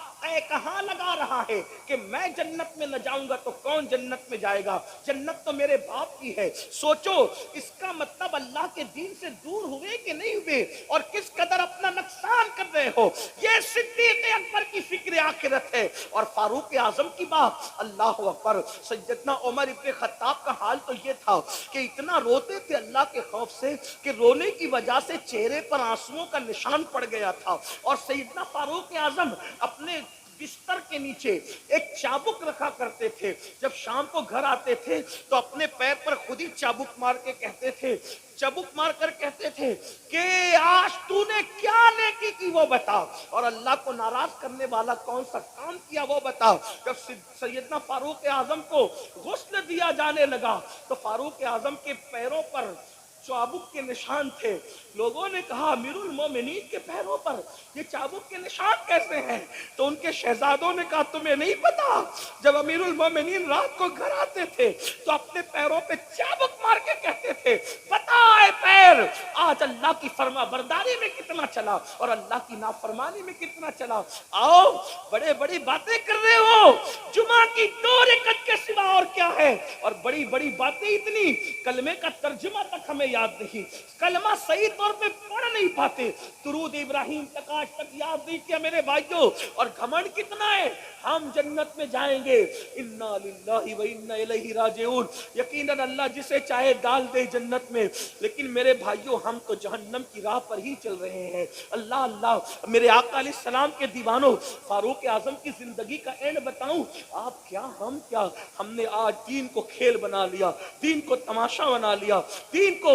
کہاں لگا رہا ہے کہ میں جنت میں نہ جاؤں گا تو کون جنت میں جائے گا, جنت تو میرے باپ کی ہے. سوچو, اس کا مطلب اللہ کے دین سے دور ہوئے کہ نہیں ہوئے, اور کس قدر اپنا نقصان کر رہے ہو. یہ صدیق اکبر کی فکر آخرت ہے. اور فاروق اعظم کی بات, اللہ اکبر, سیدنا عمر ابن خطاب کا حال تو یہ تھا کہ اتنا روتے تھے اللہ کے خوف سے کہ رونے کی وجہ سے چہرے پر آنسوؤں کا نشان پڑ گیا تھا. اور سیدنا فاروق اعظم اپنے بستر کے نیچے ایک چابک رکھا کرتے تھے. جب شام کو گھر آتے تھے تو اپنے پیر پر خود ہی چابک مار کے کہتے تھے, چابک مار کر کہتے تھے کہ آج تو نے کیا نیکی کی وہ بتا, اور اللہ کو ناراض کرنے والا کون سا کام کیا وہ بتا. جب سیدنا فاروق اعظم کو غسل دیا جانے لگا تو فاروق اعظم کے پیروں پر چابک کے نشان تھے. لوگوں نے کہا امیر المومنین کے پیروں پر یہ چابک کے نشان کیسے ہیں؟ تو ان کے شہزادوں نے کہا تمہیں نہیں پتا, جب امیر المومنین رات کو گھر آتے تھے تو اپنے پیروں پہ چابک مار کے کہتے تھے بتا اے پیر, آج اللہ کی فرما برداری میں کتنا چلا اور اللہ کی نافرمانی میں کتنا چلا. آؤ, بڑے بڑی باتیں کر رہے ہو, جمعہ کی 2 رکعت کے سوا اور کیا ہے, اور بڑی بڑی باتیں اتنی, کلمے کا ترجمہ تک ہمیں یاد نہیں, کلمہ صحیح طور پہ پڑھ نہیں پاتے, درود ابراہیم تک آج تک یاد نہیں کیا میرے بھائیوں. اور گھمنڈ کتنا ہے, ہم جنت میں جائیں گے, انا للہ و انا الیہ راجعون, یقیناً اللہ جسے چاہے ڈال دے جنت میں, لیکن میرے بھائیوں ہم تو جہنم کی راہ پر ہی چل رہے ہیں. اللہ اللہ, میرے آقا علیہ السلام کے دیوانوں, فاروق اعظم کی زندگی کا اینڈ بتاؤں, آپ کیا ہم کیا, ہم نے آج دین کو کھیل بنا لیا, دین کو تماشا بنا لیا, دین کو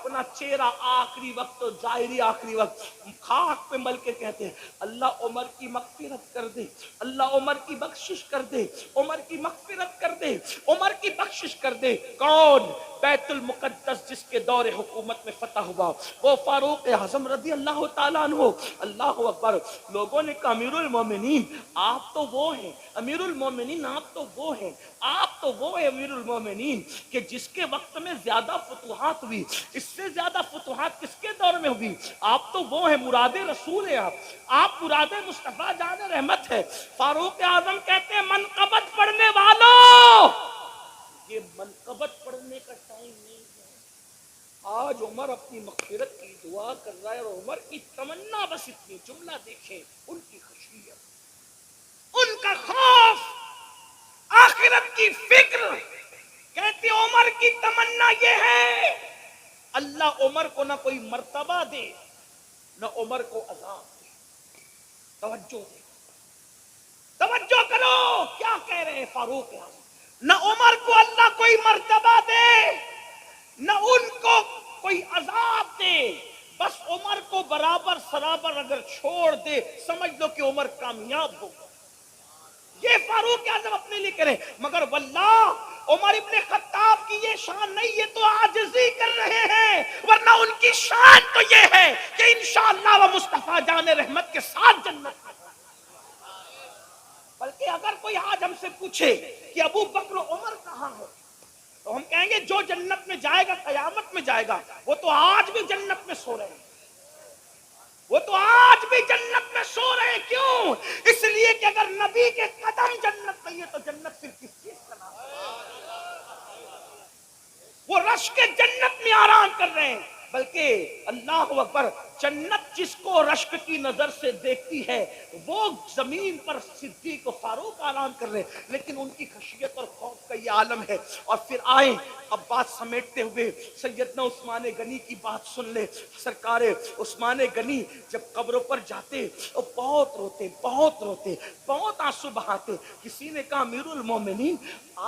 اپنا چہرہ آخری وقت تو ظاہری آخری وقت خاک پہ مل کے کہتے ہیں اللہ عمر کی مغفرت کر دے، اللہ عمر کی بخشش کر دے، عمر کی مغفرت کر دے، عمر کی بخشش کر دے۔ کون؟ بیت المقدس جس کے دور حکومت میں فتح ہوا وہ فاروق اعظم رضی اللہ تعالیٰ عنہ۔ اللہ اکبر۔ لوگوں نے کہا امیر المومنین آپ تو وہ ہیں، امیر المومنین آپ تو وہ ہیں، آپ تو وہ ہیں امیر المومنین کہ جس کے وقت میں زیادہ فتوحات ہوئی، اس سے زیادہ فتوحات کس کے دور میں ہوئی؟ آپ تو وہ ہیں، مراد رسول ہیں آپ مراد مصطفیٰ جان رحمت ہے۔ فاروق اعظم کہتے ہیں منقبت پڑھنے والوں، یہ منقبت پڑھنے کا ٹائم نہیں ہے۔ آج عمر اپنی مغفرت کی دعا کر رہا ہے اور عمر کی تمنا بس اتنی، جملہ دیکھیں ان کی خشیت، ان کا خوف، آخرت کی فکر۔ کہتے عمر کی تمنا یہ ہے اللہ عمر کو نہ کوئی مرتبہ دے نہ عمر کو عذاب دے۔ توجہ دے، توجہ کرو کیا کہہ رہے ہیں فاروق اعظم۔ نہ عمر کو اللہ کوئی مرتبہ دے نہ ان کو کوئی عذاب دے، بس عمر کو برابر سرابر اگر چھوڑ دے سمجھ لو کہ عمر کامیاب ہوگا۔ یہ فاروق اعظم اپنے لیے کریں، مگر واللہ عمر ابن خطاب کی یہ شان نہیں، یہ تو عاجزی کر رہے ہیں، ورنہ ان کی شان تو یہ ہے کہ انشاءاللہ وہ مصطفیٰ جان رحمت کے ساتھ جنت۔ بلکہ اگر کوئی آج ہم سے پوچھے کہ ابو بکر و عمر کہاں ہے تو ہم کہیں گے جو جنت میں جائے گا قیامت میں جائے گا، وہ تو آج بھی جنت میں سو رہے ہیں، وہ تو آج بھی جنت میں سو رہے ہیں۔ کیوں؟ اس لیے کہ اگر نبی کے قدم جنت نہیں ہے تو جنت پھر کس چیز کا نام ہے؟ وہ رش کے جنت میں آرام کر رہے ہیں۔ بلکہ اللہ اکبر، جنت جس کو رشک کی نظر سے دیکھتی ہے وہ زمین پر صدیق و فاروق آرام کر رہے ہیں، لیکن ان کی خشیت اور خوف کا یہ عالم ہے۔ اور پھر آئیں اب بات سمیٹتے ہوئے سیدنا عثمان غنی کی بات سن لے۔ سرکار عثمان غنی جب قبروں پر جاتے اور بہت روتے، بہت روتے، بہت آنسو بہاتے۔ کسی نے کہا امیر المومنین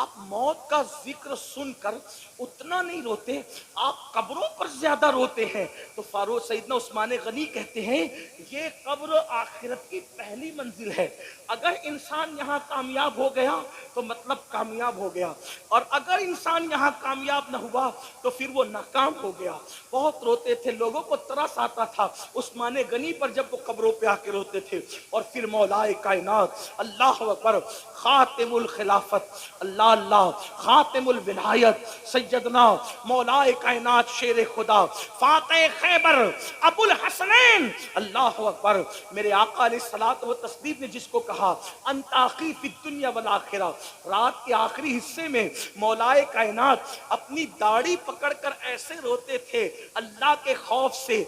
آپ موت کا ذکر سن کر اتنا نہیں روتے، آپ قبروں پر زیادہ روتے ہیں۔ تو فاروق سیدنا عثمان غنی کہتے ہیں یہ قبر آخرت کی پہلی منزل ہے، اگر انسان یہاں کامیاب ہو گیا تو مطلب کامیاب ہو گیا، اور اگر انسان یہاں کامیاب نہ ہوا تو پھر وہ ناکام ہو گیا۔ بہت روتے تھے، لوگوں کو ترس آتا تھا عثمان غنی پر جب وہ قبروں پہ آ کے روتے تھے۔ اور پھر مولا کائنات اللہ اکبر، خاتم الخلافت، اللہ اللہ، خاتم الولایت، سیدنا مولا کائنات شیر خدا فاتح خیبر ابو الحسنین، اللہ اکبر، میرے آقا علیہ الصلوۃ والتسلیم نے جس کو کہا انت اخی فی الدنیا والآخرہ، رات کے آخری حصے میں مولا کائنات اپنی داڑھی پکڑ کر ایسے روتے تھے اللہ کے خوف سے۔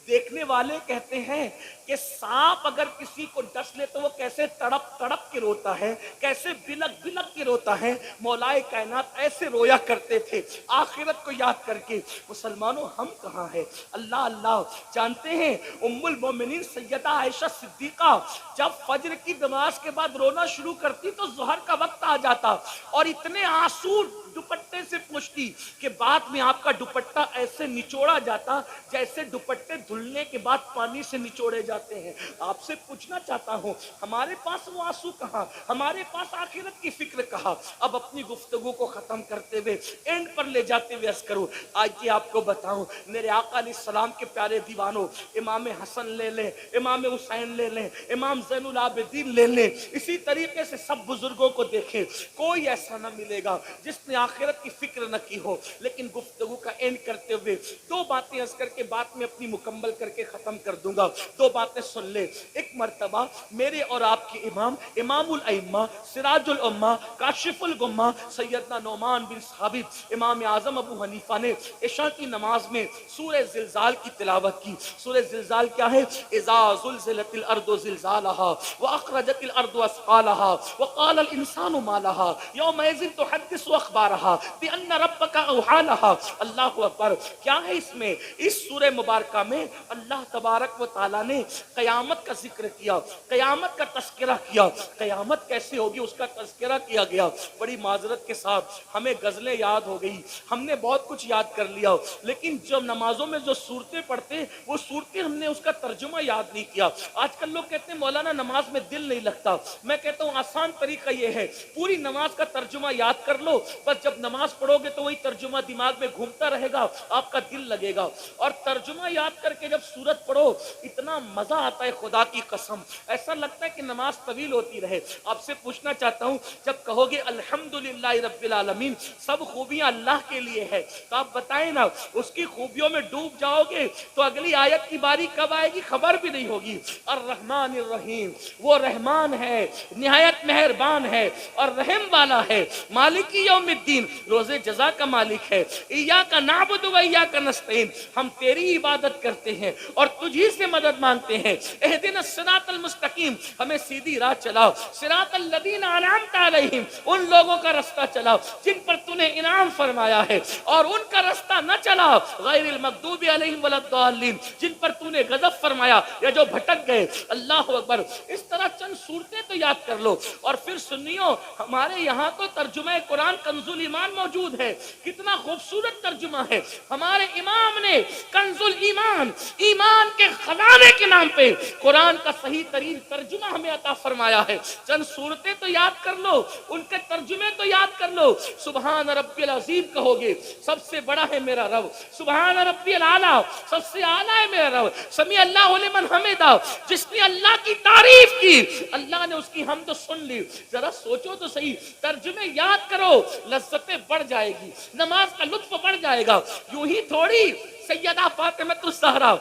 دیکھنے والے کہتے ہیں کہ سانپ اگر کسی کو ڈس لے تو وہ کیسے تڑپ تڑپ کے روتا ہے، کیسے بلک بلک کے روتا ہے، مولا کائنات ایسے رویا کرتے تھے آخرت کو یاد کر کے۔ مسلمانوں ہم کہاں ہیں؟ اللہ اللہ، جانتے ہیں ام المومنین سیدہ عائشہ صدیقہ جب فجر کی نماز کے بعد رونا شروع کرتی تو ظہر کا وقت آ جاتا اور اتنے آنسو دوپٹے سے پوچھتی کہ بعد میں آپ کا دوپٹہ ایسے نچوڑا جاتا جیسے دوپٹے دھلنے کے بعد پانی سے نچوڑے جاتے ہیں۔ آپ سے پوچھنا چاہتا ہوں ہمارے پاس وہ آنسو کہاں، ہمارے پاس آخرت کی فکر کہاں؟ اب اپنی گفتگو کو ختم کرتے ہوئے اینڈ پر لے جاتے ہوئے عرض کروں، آئیے آپ کو بتاؤں میرے آقا علیہ السلام کے پیارے دیوانوں، امام حسن لے لیں، امام حسین لے لیں، امام زین العابدین لے لیں، اسی طریقے سے سب بزرگوں کو دیکھیں، کوئی ایسا نہ ملے گا جس نے آخرت کی فکر نہ کی ہو۔ لیکن گفتگو کا اینڈ کرتے ہوئے دو باتیں عرض کر کے بات میں اپنی مکمل کر کے ختم کر دوں گا، دو باتیں سن لیں۔ ایک مرتبہ میرے اور آپ کے امام، امام الائمہ، سراج الامہ، کاشف الغمہ، سیدنا نعمان بن ثابت امام اعظم ابو حنیفہ نے عشاء کی نماز میں سورہ زلزال کی تلاوت کی۔ سورہ زلزال کیا ہے؟ اذا زلزلت الارض زلزالها واخرجت الارض اثقالها وقال الانسان ما لها يومئذ تحدث اخبارها رہا بِأَنَّ رَبَّكَ أَوْحَىٰ لَهَا. اللہ اکبر. کیا ہے اس میں؟ اس سورہ مبارکہ میں اللہ تبارک و تعالیٰ نے قیامت کا ذکر کیا، قیامت کا تذکرہ کیا. قیامت کیسے ہوگی اس کا تذکرہ کیا گیا. بڑی معذرت کے ساتھ ہمیں غزلیں یاد ہو گئی، ہم نے بہت کچھ یاد کر لیا، لیکن جب نمازوں میں جو صورتیں پڑھتے وہ صورتیں ہم نے اس کا ترجمہ یاد نہیں کیا. آج کل لوگ کہتے ہیں مولانا نماز میں دل نہیں لگتا. میں کہتا ہوں آسان طریقہ یہ ہے، پوری نماز کا ترجمہ یاد کر لو، بس جب نماز پڑھو گے تو وہی ترجمہ دماغ میں گھومتا رہے گا، آپ کا دل لگے گا. اور ترجمہ یاد کر کے جب سورت پڑھو اتنا مزہ آتا ہے، خدا کی قسم ایسا لگتا ہے کہ نماز طویل ہوتی رہے. آپ سے پوچھنا چاہتا ہوں، جب کہو گے الحمدللہ رب العالمین، سب خوبیاں اللہ کے لیے ہے، تو آپ بتائیں نا اس کی خوبیوں میں ڈوب جاؤ گے تو اگلی آیت کی باری کب آئے گی خبر بھی نہیں ہوگی. الرحمن الرحیم، وہ رحمان ہے، نہایت مہربان ہے اور رحم والا ہے. مالکی یوم الدین، روز جزا کا مالک ہے. ایاک نعبد و ایاک نستعین، ہم تیری عبادت کرتے ہیں اور تجھی سے مدد مانگتے ہیں. اہدنا الصراط المستقیم، ہمیں سیدھی راہ چلاؤ. صراط الذین انعمت علیہم، ان لوگوں کا رستہ چلاؤ جن پر تو نے انعام فرمایا ہے، اور ان کا رستہ نہ چلاؤ غیر المغضوب علیہم ولا الضالین، جن پر تو نے غضب فرمایا یا جو بھٹک گئے. اللہ اکبر. اس طرح چند صورتیں تو یاد کر لو. اور پھر سنیو، ہمارے یہاں تو ترجمہ قرآن کنز الایمان موجود ہے. کتنا خوبصورت ترجمہ ہے. ہمارے امام نے کنز الایمان، ایمان کے خزانے کے نام پہ قرآن کا صحیح ترین ترجمہ ہمیں عطا فرمایا ہے. چند صورتیں تو یاد کر لو، ان کے ترجمے تو یاد کر لو. سبحان ربی العظیم کہو گے، سب سے بڑا ہے میرا رب. سبحان ربی الاعلیٰ، سب سے اعلیٰ ہے میرا رب. سمیع اللہ لمن حمدہ، جس نے اللہ کی تعریف کی اللہ نے اس کی حمد سن لی. ذرا سوچو تو صحیح، ترجمے یاد کرو، لذتیں بڑھ جائے گی، نماز کا لطف بڑھ جائے گا. یوں ہی تھوڑی سیدہ فاطمہ الزہرا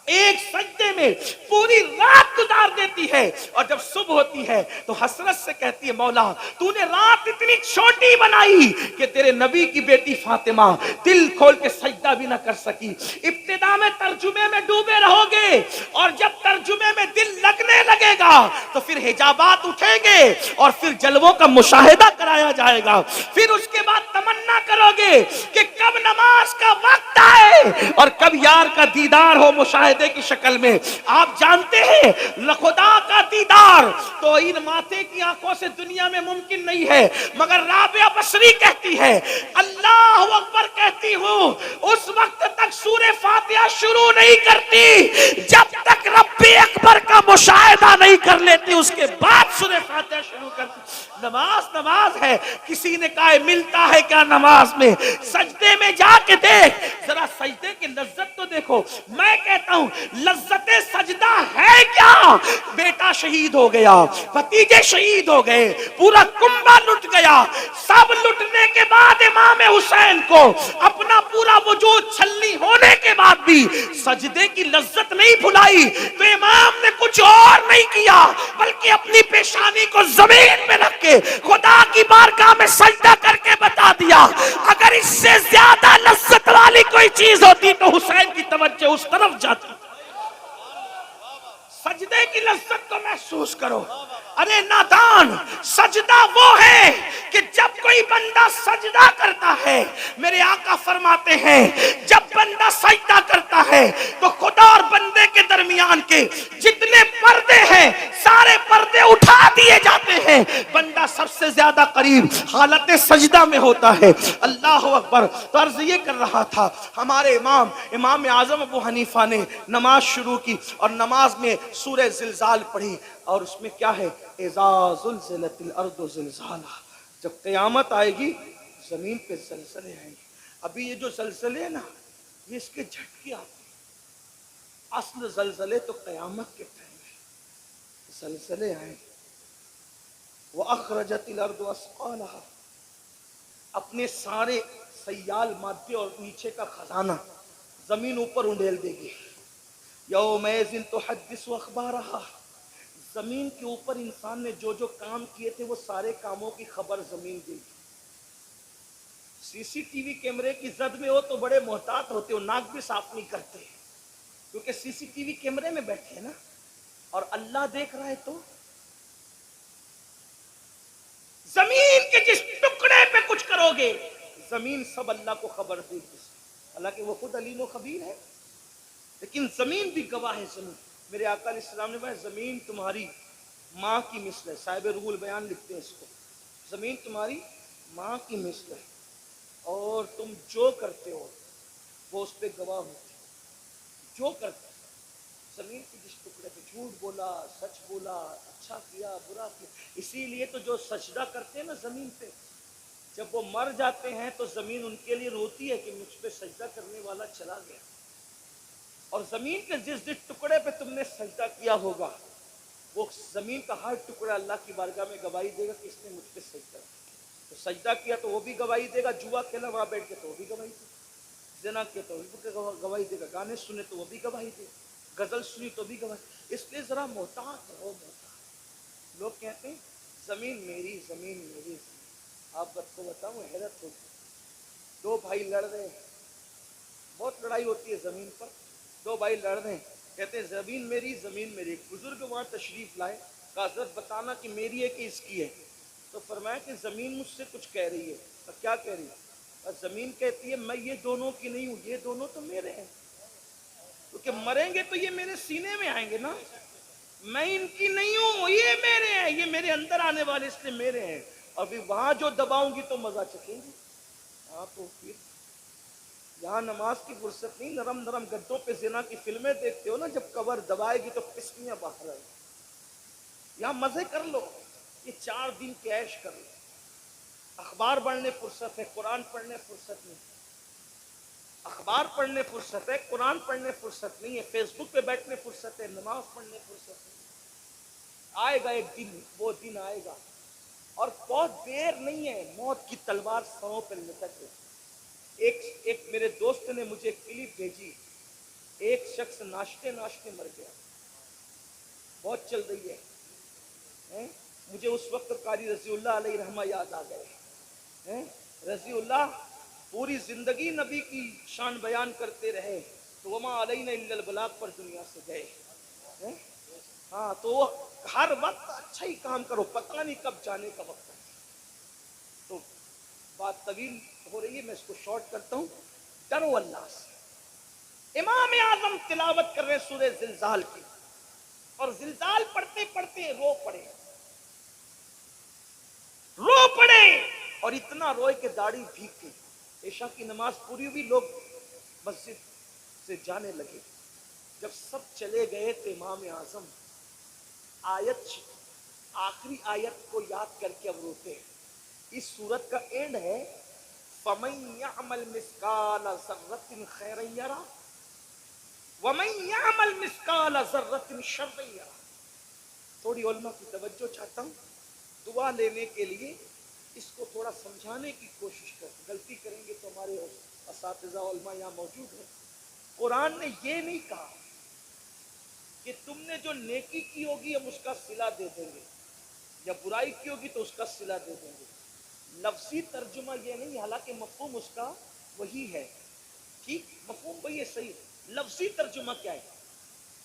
ایک سجدے میں پوری رات گزار دیتی ہے، اور جب صبح ہوتی ہے تو حسرت سے کہتی ہے مولا تو نے رات اتنی چھوٹی بنائی کہ تیرے نبی کی بیٹی فاطمہ دل کھول کے سجدہ بھی نہ کر سکی. ابتدا میں ترجمے میں ڈوبے رہو گے، اور جب ترجمے میں دل لگنے لگے گا تو پھر حجابات اٹھیں گے اور پھر جلووں کا مشاہدہ کرایا جائے گا. پھر اس کے بعد تمنا کرو گے کہ کب نماز کا وقت آئے اور کب یار کا دیدار ہو مشاہدے کی شکل میں. آپ جانتے ہیں خدا کا دیدار تو ان ماتھے کی آنکھوں سے دنیا میں ممکن نہیں ہے، مگر رابعہ بصری کہتی ہے اللہ اکبر کہتی ہوں اس وقت تک سورہ فاتحہ شروع نہیں کرتی جب تک رب اکبر کا مشاہدہ نہیں کر لیتی، اس کے بعد سورہ فاتحہ شروع کرتی. نماز نماز ہے. کسی نے کہا ملتا ہے کیا نماز میں؟ سجدے میں جا کے دیکھ، ذرا سجدے کی لذت تو دیکھو. میں کہتا ہوں لذت سجدہ ہے کیا؟ بیٹا شہید ہو گیا، بھتیجے شہید ہو گئے، پورا کنبہ لٹ گیا. سب لٹنے کے بعد امام حسین کو اپنا پورا وجود چھلنی ہونے کے بعد بھی سجدے کی لذت نہیں بھلائی، تو امام نے کچھ اور نہیں کیا بلکہ اپنی پیشانی کو زمین میں رکھ کے خدا کی بارگاہ میں سجدہ کر کے بتا دیا اگر اس سے زیادہ لذت والی کوئی چیز ہوتی تو حسین کی توجہ اس طرف جاتی. سجدے کی لذت کو محسوس کرو. ارے نادان، سجدہ وہ ہے کہ جب کوئی بندہ سجدہ کرتا ہے، میرے آقا فرماتے ہیں جب بندہ سجدہ کرتا ہے تو خدا اور بندے کے درمیان کے جتنے پردے ہیں سارے پردے اٹھا دیے جاتے ہیں. بندہ سب سے زیادہ قریب حالت سجدہ میں ہوتا ہے. اللہ اکبر. تو عرض یہ کر رہا تھا، ہمارے امام اعظم ابو حنیفہ نے نماز شروع کی اور نماز میں سورہ زلزال پڑھی، اور اس میں کیا ہے؟ اذا زلزلت الارض زلزالها، جب قیامت آئے گی زمین پہ زلزلے آئیں گے. ابھی یہ جو زلزلے ہیں نا، یہ اس کے جھٹکے آتے ہیں. اصل زلزلے تو قیامت کے ٹائم ہے. زلزلے آئیں گے. وَأَخْرَجَتِ الْأَرْضُ أَثْقَالَهَا، اپنے سارے سیال مادے اور نیچے کا خزانہ زمین اوپر انڈیل دے گی. یومئذ تحدث اخبارها، زمین کے اوپر انسان نے جو جو کام کیے تھے وہ سارے کاموں کی خبر زمین دے گی. سی سی ٹی وی کیمرے کی زد میں ہو تو بڑے محتاط ہوتے ہو، ناک بھی صاف نہیں کرتے کیونکہ سی سی ٹی وی کیمرے میں بیٹھے ہیں نا، اور اللہ دیکھ رہا ہے. تو زمین کے جس ٹکڑے پہ کچھ کرو گے زمین سب اللہ کو خبر دے گی، حالانکہ وہ خود علیم و خبیر ہے، لیکن زمین بھی گواہ ہے۔ زمین، میرے آقا علیہ السلام نے فرمایا زمین تمہاری ماں کی مثل ہے، صاحب روح البیان لکھتے ہیں اس کو، زمین تمہاری ماں کی مثل ہے، اور تم جو کرتے ہو وہ اس پہ گواہ ہوتی ہے، جو کرتے ہو۔ زمین کے جس ٹکڑے پہ جھوٹ بولا، سچ بولا، اچھا کیا، برا کیا، اسی لیے تو جو سجدہ کرتے ہیں نا زمین پہ، جب وہ مر جاتے ہیں تو زمین ان کے لیے روتی ہے کہ مجھ پہ سجدہ کرنے والا چلا گیا۔ اور زمین کے جس جس ٹکڑے پہ تم نے سجدہ کیا ہوگا وہ زمین کا ہر ٹکڑا اللہ کی بارگاہ میں گواہی دے گا کہ اس نے مجھ پہ سجدہ کیا، تو سجدہ کیا تو وہ بھی گواہی دے گا، جوا کھیلا وہاں بیٹھ کے تو وہ بھی گواہی دے گا، زنا کیا تو وہ بھی گواہی دے گا، گانے سنے تو وہ بھی گواہی دے گا، غزل سنی تو بھی گواہی۔ اس لیے ذرا محتاط رہو، محتاط۔ لوگ کہتے ہیں زمین میری، زمین میری، آپ کو بتاؤں حیرت ہوگی، دو بھائی لڑ رہے ہیں، بہت لڑائی ہوتی ہے زمین پر، دو بھائی لڑ رہے ہیں، کہتے ہیں زمین میری، زمین میری۔ ایک بزرگ وہاں تشریف لائے، کہا حضرت بتانا کہ میری ہے کہ اس کی ہے؟ تو فرمایا کہ زمین مجھ سے کچھ کہہ رہی ہے۔ تو کیا کہہ رہی ہے؟ اور زمین کہتی ہے میں یہ دونوں کی نہیں ہوں، یہ دونوں تو میرے ہیں، کیونکہ مریں گے تو یہ میرے سینے میں آئیں گے نا، میں ان کی نہیں ہوں، یہ میرے ہیں، یہ میرے اندر آنے والے اس لیے میرے ہیں، اور پھر وہاں جو دباؤں گی تو مزہ چکیں گی۔ ہاں تو پھر یہاں نماز کی فرصت نہیں، نرم نرم گدوں پہ زنا کی فلمیں دیکھتے ہو نا، جب کور دبائے گی تو پسکیاں باہر آئیں گی۔ یہاں مزے کر لو، یہ 4 دن کی عیش کر لو، اخبار پڑھنے فرصت ہے، قرآن پڑھنے فرصت نہیں، اخبار پڑھنے فرصت ہے، قرآن پڑھنے فرصت نہیں ہے، فیس بک پہ بیٹھنے فرصت ہے، نماز پڑھنے فرصت نہیں۔ آئے گا ایک دن، وہ دن آئے گا، اور بہت دیر نہیں ہے، موت کی تلوار سروں پہ لٹک گئی۔ ایک میرے دوست نے مجھے ایک کلپ بھیجی، ایک شخص ناشتے ناشتے مر گیا، بہت چل رہی ہے، مجھے اس وقت قاری رضی اللہ علیہ رحمہ یاد آ گئے۔ رضی اللہ پوری زندگی نبی کی شان بیان کرتے رہے، تو وما علینا الا البلاغ پر دنیا سے گئے۔ ہاں تو وہ ہر وقت اچھا ہی کام کرو، پتہ نہیں کب جانے کا وقت ہے۔ تو بات طویل ہو رہی ہے، میں اس کو شارٹ کرتا ہوں۔ ڈرو اللہ سے۔ امام اعظم تلاوت کر رہے سورہ زلزال کی، اور زلزال پڑھتے پڑھتے رو پڑے، رو پڑے، اور اتنا روئے کہ داڑھی بھیگ گئی۔ عشاء کی نماز پوری ہوئی، لوگ مسجد سے جانے لگے، جب سب چلے گئے تو امام اعظم آخری آیت کو یاد کر کے اب روتے ہیں۔ اس سورت کا اینڈ ہے فَمَن يَعْمَلْ مِثْقَالَ ذَرَّةٍ خَيْرًا يَرَهُ وَمَن يَعْمَلْ مِثْقَالَ ذَرَّةٍ شَرًّا يَرَهُ۔ تھوڑی علماء کی توجہ چاہتا ہوں، دعا لینے کے لیے اس کو تھوڑا سمجھانے کی کوشش کریں، غلطی کریں گے تو ہمارے اساتذہ علماء یہاں موجود ہیں۔ قرآن نے یہ نہیں کہا کہ تم نے جو نیکی کی ہوگی ہم اس کا صلہ دے دیں گے، یا برائی کی ہوگی تو اس کا صلہ دے دیں گے۔ لفظی ترجمہ یہ نہیں، حالانکہ مفہوم اس کا وہی ہے، ٹھیک، مفہوم وہی ہے، صحیح۔ لفظی ترجمہ کیا ہے؟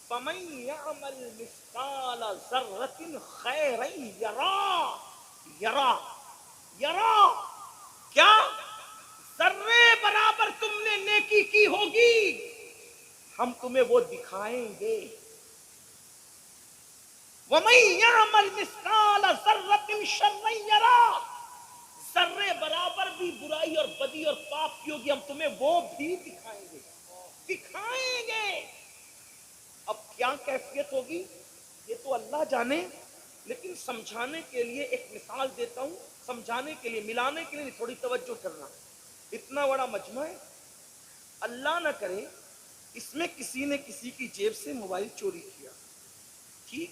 فَمَن يَعْمَلْ مِثْقَالَ ذَرَّةٍ خَيْرًا يَرَهُ، یرا کیا؟ ذرے برابر تم نے نیکی کی ہوگی ہم تمہیں وہ دکھائیں گے۔ وَمَن يَعْمَلْ مِثْقَالَ ذَرَّةٍ شَرًّا يَرَهُ، ذرے برابر بھی برائی اور بدی اور پاپ کی ہوگی ہم تمہیں وہ بھی دکھائیں گے، دکھائیں گے۔ اب کیا کیفیت ہوگی یہ تو اللہ جانے، لیکن سمجھانے کے لیے ایک مثال دیتا ہوں، سمجھانے کے لیے، ملانے کے لیے تھوڑی توجہ کرنا۔ اتنا بڑا مجمع ہے، اللہ نہ کرے اس میں کسی نے کسی کی جیب سے موبائل چوری کیا، ٹھیک،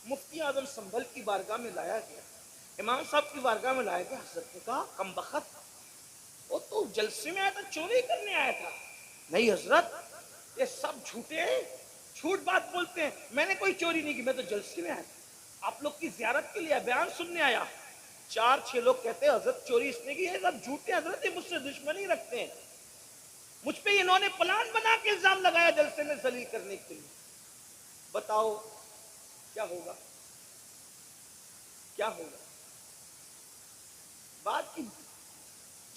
مفتی اعظم سنبھل کی بارگاہ میں لایا گیا، امام صاحب کی بارگاہ میں لایا گیا، حضرت نے کہا کم بخت، وہ تو جلسے میں آیا تھا، چوری کرنے آیا تھا؟ نہیں حضرت یہ سب جھوٹے ہیں، جھوٹ بات بولتے ہیں، میں نے کوئی چوری نہیں کی، میں تو جلسے میں آیا تھا، آپ لوگ کی زیارت کے لیے بیان سننے آیا۔ 4-6 لوگ کہتے ہیں حضرت چوری اس نے کی، یہ سب جھوٹے، حضرت یہ مجھ سے دشمنی رکھتے ہیں، مجھ پہ انہوں نے پلان بنا کے الزام لگایا جلسے میں ذلیل کرنے کے لیے۔ بتاؤ کیا ہوگا؟ کیا ہوگا؟ بات کی